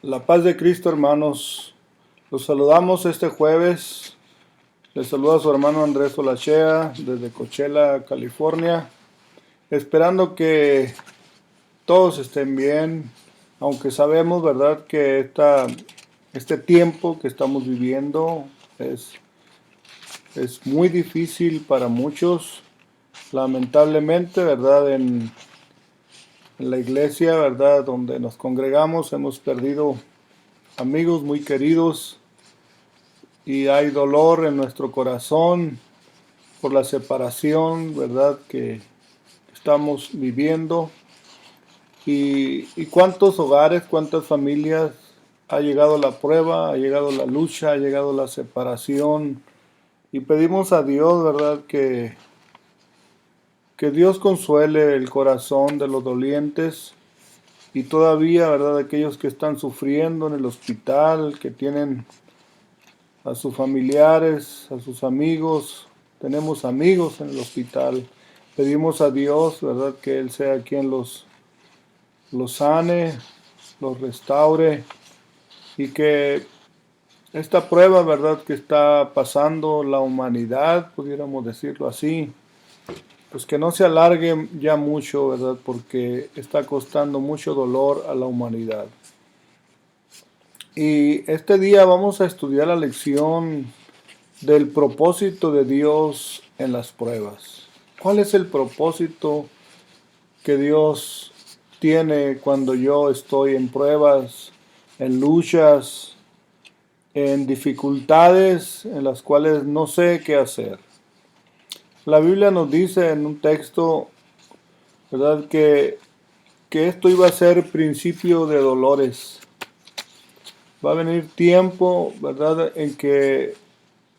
La paz de Cristo, hermanos. Los saludamos este jueves. Les saluda su hermano Andrés Olachea desde Coachella, California. Esperando que todos estén bien, aunque sabemos, ¿verdad?, que este tiempo que estamos viviendo es muy difícil para muchos. Lamentablemente, ¿verdad?, en la iglesia, ¿verdad?, donde nos congregamos, hemos perdido amigos muy queridos y hay dolor en nuestro corazón por la separación, ¿verdad?, que estamos viviendo. Y cuántos hogares, cuántas familias ha llegado la prueba, ha llegado la lucha, ha llegado la separación. Y pedimos a Dios, ¿verdad?, que Dios consuele el corazón de los dolientes y todavía, ¿verdad?, aquellos que están sufriendo en el hospital, que tienen a sus familiares, a sus amigos. Tenemos amigos en el hospital. Pedimos a Dios, ¿verdad?, que Él sea quien los sane, los restaure y que esta prueba, ¿verdad?, que está pasando la humanidad, pudiéramos decirlo así, pues que no se alargue ya mucho, ¿verdad?, porque está costando mucho dolor a la humanidad. Y este día vamos a estudiar la lección del propósito de Dios en las pruebas. ¿Cuál es el propósito que Dios tiene cuando yo estoy en pruebas, en luchas, en dificultades en las cuales no sé qué hacer? La Biblia nos dice en un texto, ¿verdad?, que esto iba a ser principio de dolores. Va a venir tiempo, ¿verdad?, en que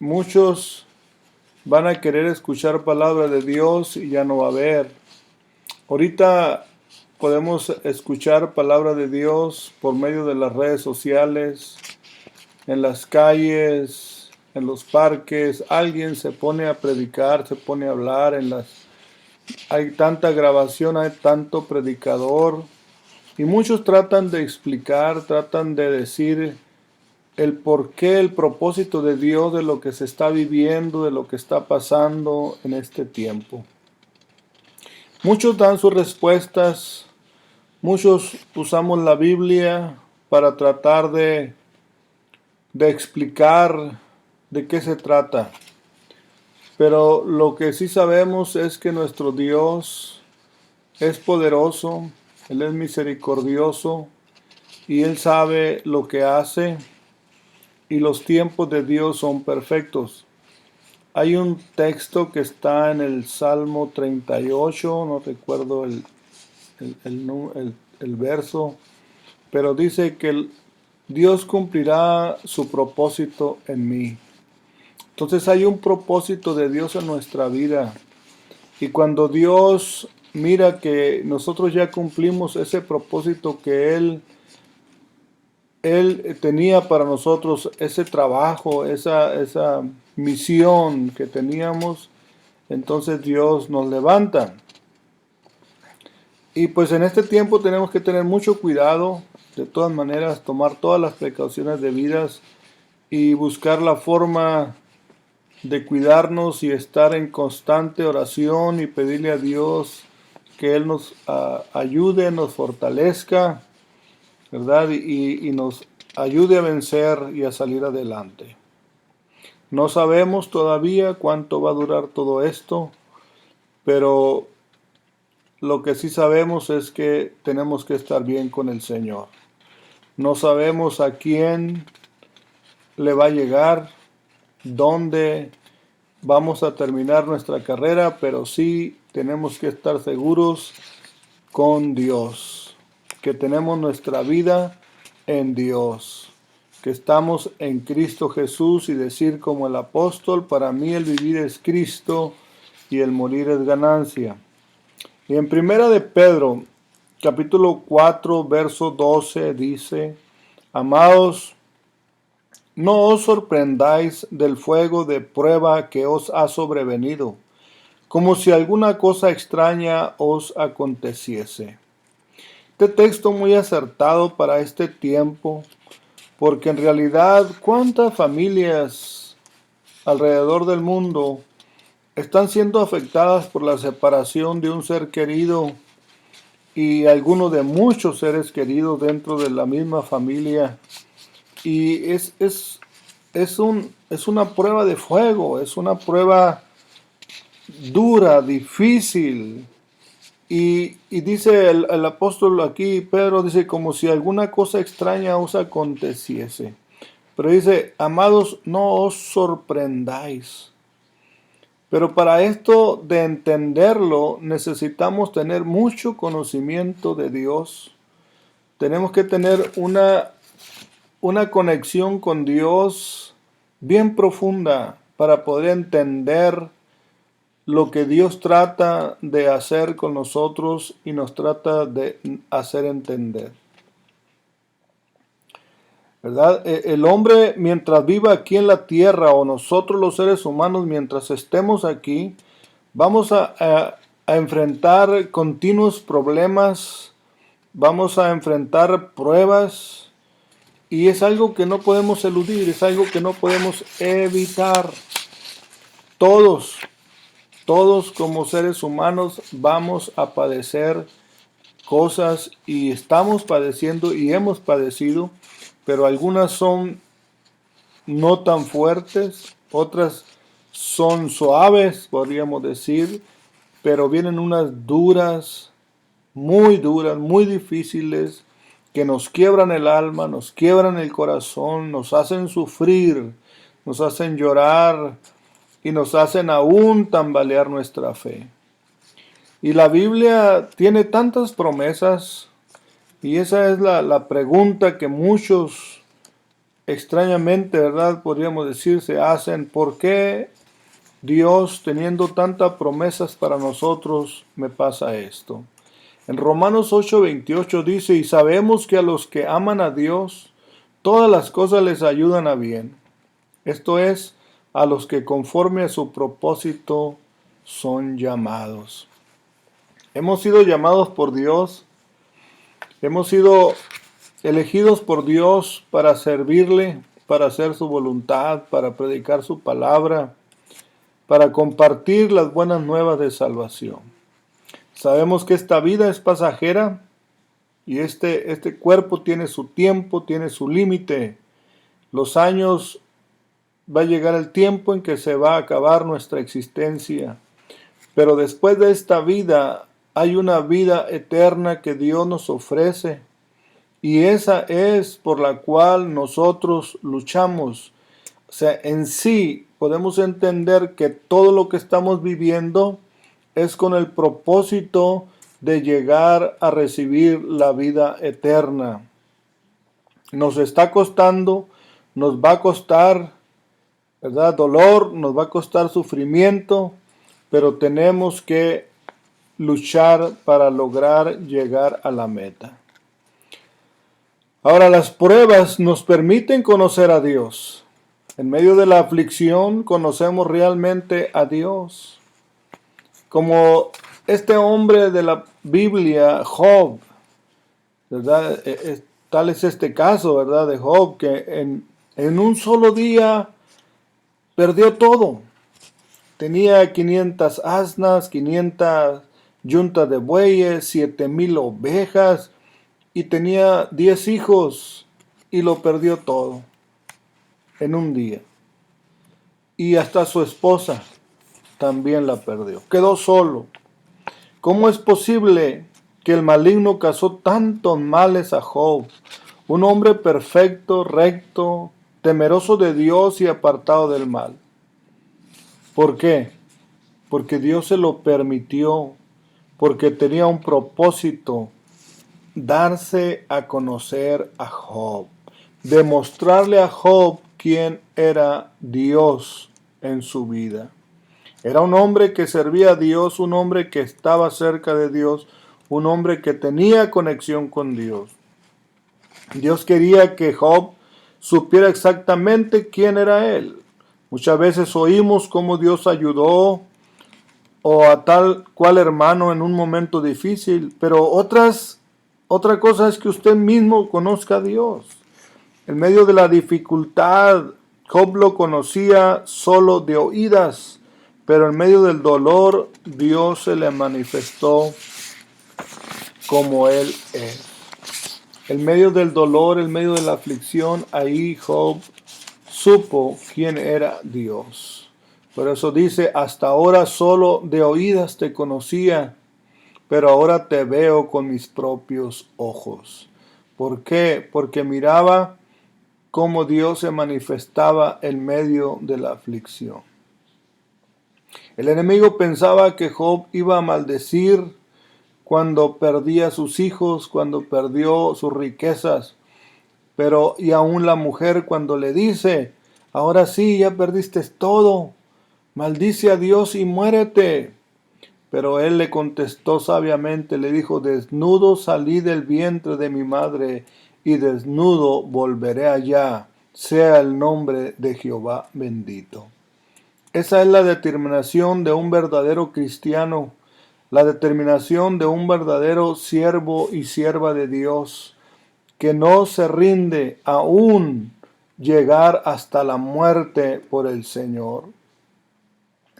muchos van a querer escuchar palabra de Dios y ya no va a haber. Ahorita podemos escuchar palabra de Dios por medio de las redes sociales, en las calles, en los parques. Alguien se pone a predicar, se pone a hablar, hay tanta grabación, hay tanto predicador. Y muchos tratan de explicar, tratan de decir el porqué, el propósito de Dios de lo que se está viviendo, de lo que está pasando en este tiempo. Muchos dan sus respuestas, muchos usamos la Biblia para tratar de explicar de qué se trata. Pero lo que sí sabemos es que nuestro Dios es poderoso, Él es misericordioso y Él sabe lo que hace y los tiempos de Dios son perfectos. Hay un texto que está en el Salmo 38, no recuerdo el verso, pero dice que Dios cumplirá su propósito en mí. Entonces hay un propósito de Dios en nuestra vida. Y cuando Dios mira que nosotros ya cumplimos ese propósito que Él tenía para nosotros, ese trabajo, esa misión que teníamos, entonces Dios nos levanta. Y pues en este tiempo tenemos que tener mucho cuidado, de todas maneras, tomar todas las precauciones debidas y buscar la forma de cuidarnos y estar en constante oración y pedirle a Dios que Él nos ayude, nos fortalezca, ¿verdad? Y nos ayude a vencer y a salir adelante. No sabemos todavía cuánto va a durar todo esto, pero lo que sí sabemos es que tenemos que estar bien con el Señor. No sabemos a quién le va a llegar, dónde vamos a terminar nuestra carrera, pero sí tenemos que estar seguros con Dios, que tenemos nuestra vida en Dios, que estamos en Cristo Jesús y decir como el apóstol, para mí el vivir es Cristo y el morir es ganancia. Y en Primera de Pedro, capítulo 4, verso 12 dice, amados, no os sorprendáis del fuego de prueba que os ha sobrevenido, como si alguna cosa extraña os aconteciese. Este texto muy acertado para este tiempo, porque en realidad, ¿cuántas familias alrededor del mundo están siendo afectadas por la separación de un ser querido y algunos de muchos seres queridos dentro de la misma familia? Y es una prueba de fuego, es una prueba dura, difícil. Y dice el apóstol aquí, Pedro dice, como si alguna cosa extraña os aconteciese. Pero dice, amados, no os sorprendáis. Pero para esto de entenderlo necesitamos tener mucho conocimiento de Dios. Tenemos que tener una conexión con Dios bien profunda para poder entender lo que Dios trata de hacer con nosotros y nos trata de hacer entender. ¿Verdad? El hombre, mientras viva aquí en la tierra, o nosotros los seres humanos mientras estemos aquí, vamos a enfrentar continuos problemas, vamos a enfrentar pruebas, y es algo que no podemos eludir, es algo que no podemos evitar. Todos como seres humanos vamos a padecer cosas, y estamos padeciendo y hemos padecido, pero algunas son no tan fuertes, otras son suaves, podríamos decir, pero vienen unas duras, muy difíciles, que nos quiebran el alma, nos quiebran el corazón, nos hacen sufrir, nos hacen llorar y nos hacen aún tambalear nuestra fe. Y la Biblia tiene tantas promesas, y esa es la pregunta que muchos extrañamente, ¿verdad? Podríamos decir, se hacen. ¿Por qué Dios, teniendo tantas promesas para nosotros, me pasa esto? En Romanos 8:28 dice, y sabemos que a los que aman a Dios, todas las cosas les ayudan a bien. Esto es, a los que conforme a su propósito son llamados. Hemos sido llamados por Dios, hemos sido elegidos por Dios para servirle, para hacer su voluntad, para predicar su palabra, para compartir las buenas nuevas de salvación. Sabemos que esta vida es pasajera, y este cuerpo tiene su tiempo, tiene su límite. Los años, va a llegar el tiempo en que se va a acabar nuestra existencia. Pero después de esta vida hay una vida eterna que Dios nos ofrece, y esa es por la cual nosotros luchamos. O sea, en sí podemos entender que todo lo que estamos viviendo es con el propósito de llegar a recibir la vida eterna. Nos está costando, nos va a costar, ¿verdad? Dolor, nos va a costar sufrimiento, pero tenemos que luchar para lograr llegar a la meta. Ahora, las pruebas nos permiten conocer a Dios. En medio de la aflicción conocemos realmente a Dios. Como este hombre de la Biblia, Job, ¿verdad? Tal es este caso, ¿verdad? De Job, que en un solo día perdió todo. Tenía 500 asnas, 500 yuntas de bueyes, 7,000 ovejas, y tenía 10 hijos, y lo perdió todo en un día. Y hasta su esposa también la perdió. Quedó solo. ¿Cómo es posible que el maligno causó tantos males a Job? Un hombre perfecto, recto, temeroso de Dios y apartado del mal. ¿Por qué? Porque Dios se lo permitió, porque tenía un propósito: darse a conocer a Job, demostrarle a Job quién era Dios en su vida. Era un hombre que servía a Dios, un hombre que estaba cerca de Dios, un hombre que tenía conexión con Dios. Dios quería que Job supiera exactamente quién era él. Muchas veces oímos cómo Dios ayudó o a tal cual hermano en un momento difícil, pero otras Otra cosa es que usted mismo conozca a Dios. En medio de la dificultad, Job lo conocía solo de oídas, pero en medio del dolor, Dios se le manifestó como Él es. En medio del dolor, en medio de la aflicción, ahí Job supo quién era Dios. Por eso dice, hasta ahora solo de oídas te conocía, pero ahora te veo con mis propios ojos. ¿Por qué? Porque miraba cómo Dios se manifestaba en medio de la aflicción. El enemigo pensaba que Job iba a maldecir cuando perdía sus hijos, cuando perdió sus riquezas, pero y aún la mujer cuando le dice, ahora sí, ya perdiste todo, maldice a Dios y muérete. Pero él le contestó sabiamente, le dijo, desnudo salí del vientre de mi madre y desnudo volveré allá, sea el nombre de Jehová bendito. Esa es la determinación de un verdadero cristiano, la determinación de un verdadero siervo y sierva de Dios, que no se rinde aún llegar hasta la muerte por el Señor.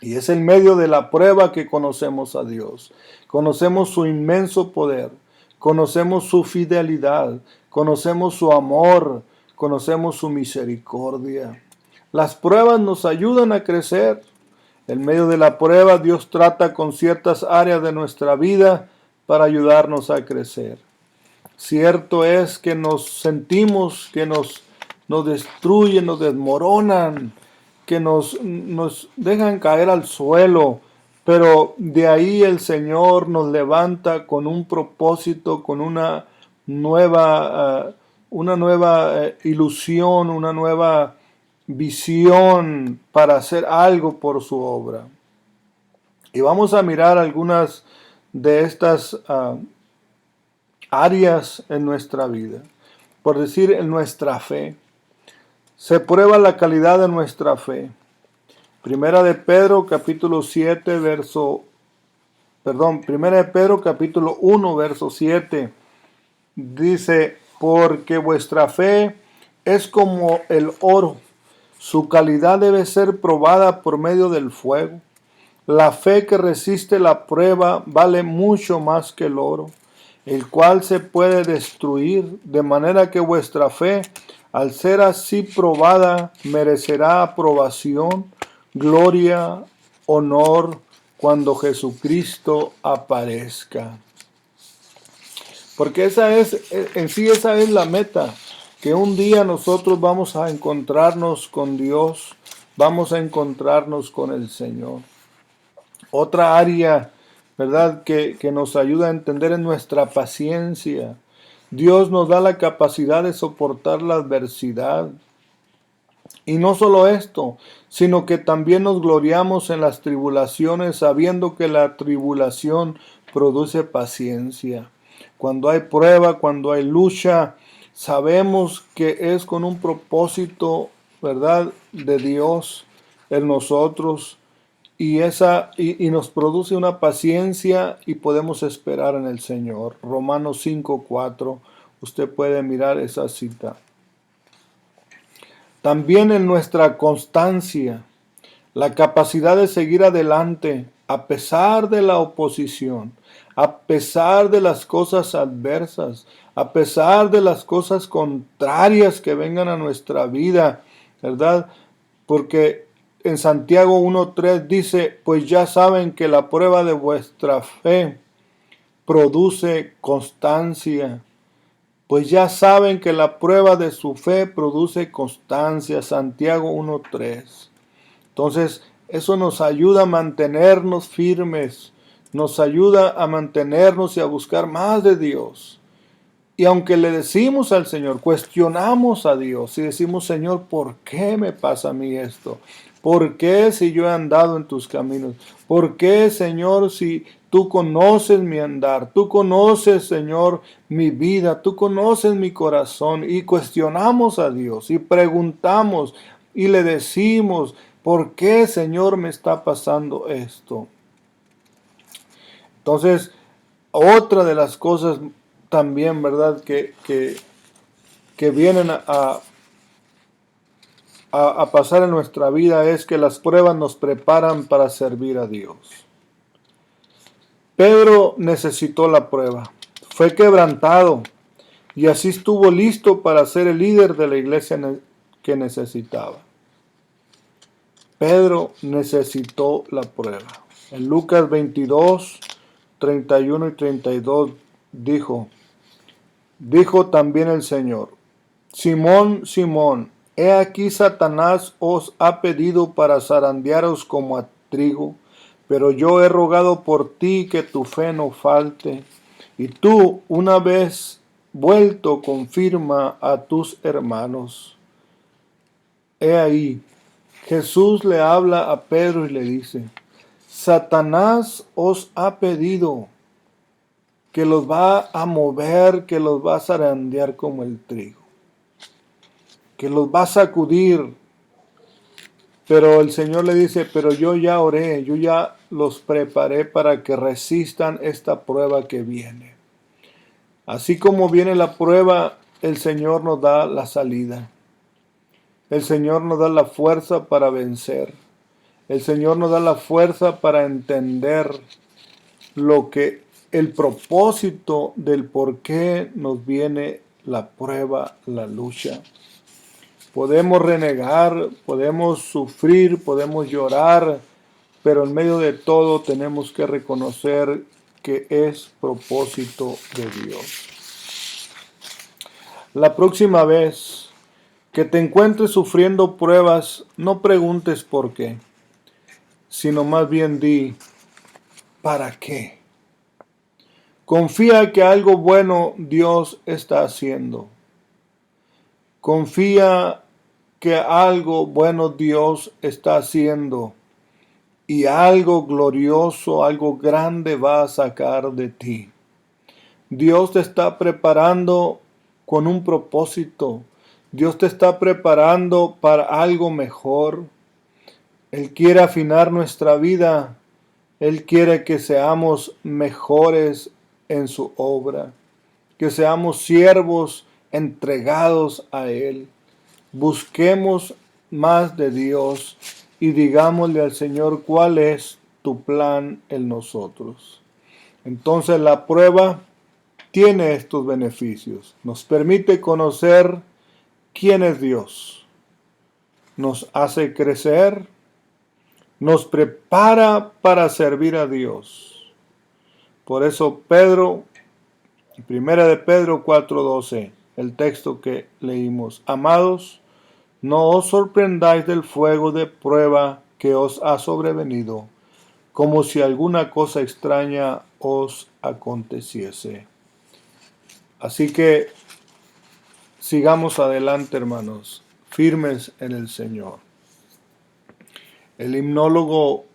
Y es en medio de la prueba que conocemos a Dios. Conocemos su inmenso poder, conocemos su fidelidad, conocemos su amor, conocemos su misericordia. Las pruebas nos ayudan a crecer. En medio de la prueba, Dios trata con ciertas áreas de nuestra vida para ayudarnos a crecer. Cierto es que nos sentimos que nos destruyen, nos desmoronan, que nos dejan caer al suelo, pero de ahí el Señor nos levanta con un propósito, con una nueva ilusión, una nueva visión para hacer algo por su obra. Y vamos a mirar algunas de estas áreas en nuestra vida. Por decir, en nuestra fe. Se prueba la calidad de nuestra fe. Primera de Pedro capítulo 1 verso 7 dice, porque vuestra fe es como el oro, su calidad debe ser probada por medio del fuego. La fe que resiste la prueba vale mucho más que el oro, el cual se puede destruir, de manera que vuestra fe, al ser así probada, merecerá aprobación, gloria, honor, cuando Jesucristo aparezca. Porque esa es la meta, que un día nosotros vamos a encontrarnos con Dios, vamos a encontrarnos con el Señor. Otra área, ¿verdad?, que nos ayuda a entender es nuestra paciencia. Dios nos da la capacidad de soportar la adversidad. Y no solo esto, sino que también nos gloriamos en las tribulaciones, sabiendo que la tribulación produce paciencia. Cuando hay prueba, cuando hay lucha, sabemos que es con un propósito, ¿verdad?, de Dios en nosotros. Y nos produce una paciencia y podemos esperar en el Señor. Romanos 5:4, usted puede mirar esa cita. También en nuestra constancia, la capacidad de seguir adelante a pesar de la oposición, a pesar de las cosas adversas, a pesar de las cosas contrarias que vengan a nuestra vida, ¿verdad? Porque en Santiago 1:3 dice, pues ya saben que la prueba de vuestra fe produce constancia. Pues ya saben que la prueba de su fe produce constancia. Santiago 1:3. Entonces, eso nos ayuda a mantenernos firmes, nos ayuda a mantenernos y a buscar más de Dios. Y aunque le decimos al Señor, cuestionamos a Dios y decimos, Señor, ¿por qué me pasa a mí esto? ¿Por qué si yo he andado en tus caminos? ¿Por qué, Señor, si tú conoces mi andar? Tú conoces, Señor, mi vida. Tú conoces mi corazón. Y cuestionamos a Dios y preguntamos y le decimos, ¿por qué, Señor, me está pasando esto? Entonces, otra de las cosas también, ¿verdad? Que vienen a pasar en nuestra vida es que las pruebas nos preparan para servir a Dios. Pedro necesitó la prueba, fue quebrantado y así estuvo listo para ser el líder de la iglesia que necesitaba. Pedro necesitó la prueba. En Lucas 22, 31 y 32 dijo también el Señor: Simón, Simón, he aquí Satanás os ha pedido para zarandearos como a trigo, pero yo he rogado por ti que tu fe no falte, y tú, una vez vuelto, confirma a tus hermanos. He ahí, Jesús le habla a Pedro y le dice: Satanás os ha pedido, que los va a mover, que los va a zarandear como el trigo, que los va a sacudir. Pero el Señor le dice: pero yo ya oré, yo ya los preparé para que resistan esta prueba que viene. Así como viene la prueba, el Señor nos da la salida. El Señor nos da la fuerza para vencer. El Señor nos da la fuerza para entender el propósito del por qué nos viene la prueba, la lucha. Podemos renegar, podemos sufrir, podemos llorar, pero en medio de todo tenemos que reconocer que es propósito de Dios. La próxima vez que te encuentres sufriendo pruebas, no preguntes por qué, sino más bien di: ¿para qué? Confía que algo bueno Dios está haciendo. Confía que algo bueno Dios está haciendo y algo glorioso, algo grande va a sacar de ti. Dios te está preparando con un propósito. Dios te está preparando para algo mejor. Él quiere afinar nuestra vida. Él quiere que seamos mejores en su obra, que seamos siervos entregados a Él. Busquemos más de Dios y digámosle al Señor cuál es tu plan en nosotros. Entonces la prueba tiene estos beneficios. Nos permite conocer quién es Dios. Nos hace crecer. Nos prepara para servir a Dios. Por eso Pedro, primera de Pedro 4:12, el texto que leímos: amados, no os sorprendáis del fuego de prueba que os ha sobrevenido, como si alguna cosa extraña os aconteciese. Así que sigamos adelante, hermanos, firmes en el Señor. El himnólogo,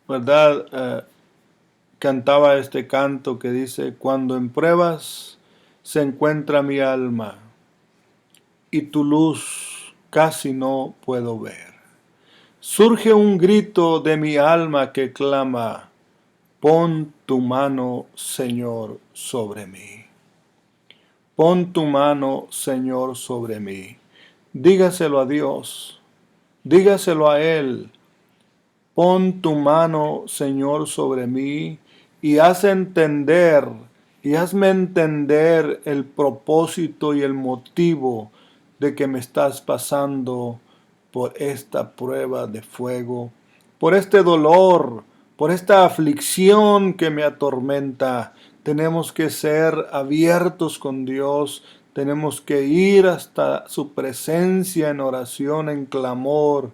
¿verdad?, cantaba este canto que dice: cuando en pruebas se encuentra mi alma y tu luz casi no puedo ver. Surge un grito de mi alma que clama: pon tu mano, Señor, sobre mí. Pon tu mano, Señor, sobre mí. Dígaselo a Dios, dígaselo a Él. Pon tu mano, Señor, sobre mí y hazme entender el propósito y el motivo de que me estás pasando por esta prueba de fuego, por este dolor, por esta aflicción que me atormenta. Tenemos que ser abiertos con Dios, tenemos que ir hasta su presencia en oración, en clamor,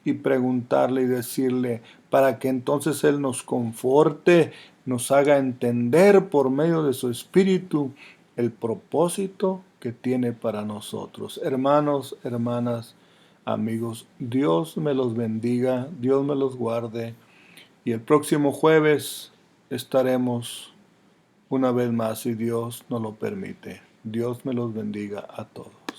y preguntarle y decirle, para que entonces Él nos conforte, nos haga entender por medio de su Espíritu el propósito que tiene para nosotros. Hermanos, hermanas, amigos, Dios me los bendiga, Dios me los guarde, y el próximo jueves estaremos una vez más, si Dios nos lo permite. Dios me los bendiga a todos.